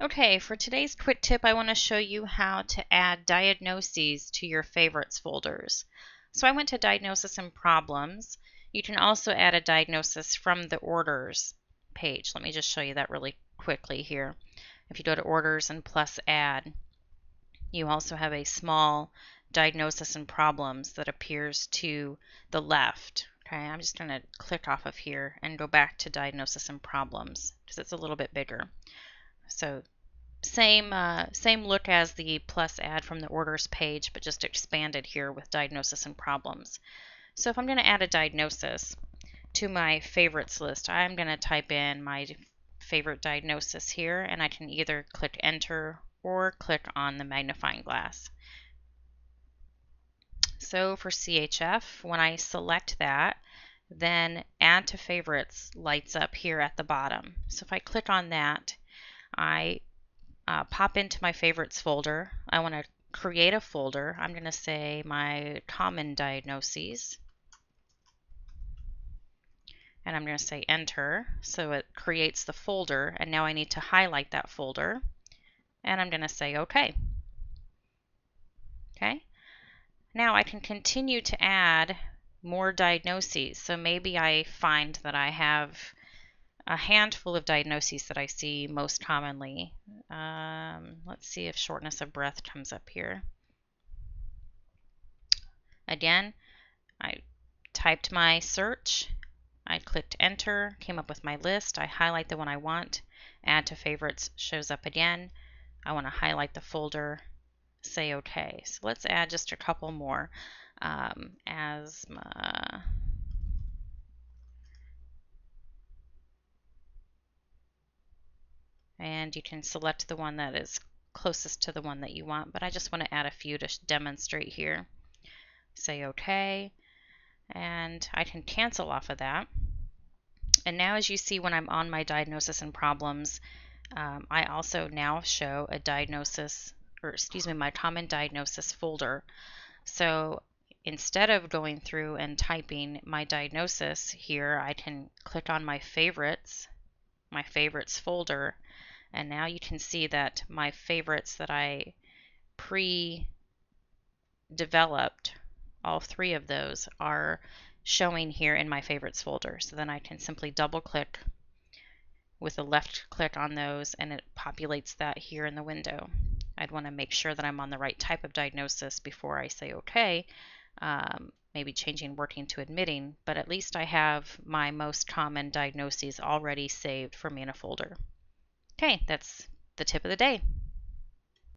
Okay, for today's quick tip, I want to show you how to add diagnoses to your favorites folders. So I went to Diagnosis and Problems. You can also add a diagnosis from the Orders page. Let me just show you that really quickly here. If you go to Orders and plus Add, you also have a small Diagnosis and Problems that appears to the left. Okay, I'm just going to click off of here and go back to Diagnosis and Problems because it's a little bit bigger. So same look as the plus add from the orders page, but just expanded here with diagnosis and problems. So if I'm going to add a diagnosis to my favorites list, I'm going to type in my favorite diagnosis here, and I can either click enter or click on the magnifying glass. So for CHF, when I select that, then add to favorites lights up here at the bottom. So if I click on that, I pop into my favorites folder. I want to create a folder. I'm going to say my common diagnoses. And I'm going to say enter. So it creates the folder. And now I need to highlight that folder. And I'm going to say OK. Okay. Now I can continue to add more diagnoses. So maybe I find that I have a handful of diagnoses that I see most commonly. Let's see if shortness of breath comes up here. Again, I typed my search, I clicked enter, came up with my list, I highlight the one I want, add to favorites shows up again. I want to highlight the folder, say OK. So let's add just a couple more. Asthma. And you can select the one that is closest to the one that you want, but I just want to add a few to demonstrate here. Say OK, and I can cancel off of that. And now as you see when I'm on my diagnosis and problems, I also now show a diagnosis, or excuse me, my common diagnosis folder. So instead of going through and typing my diagnosis here, I can click on my favorites folder, and now you can see that my favorites that I pre-developed, all three of those are showing here in my favorites folder. So then I can simply double click with a left click on those and it populates that here in the window. I'd want to make sure that I'm on the right type of diagnosis before I say OK, maybe changing working to admitting, but at least I have my most common diagnoses already saved for me in a folder. Okay, that's the tip of the day.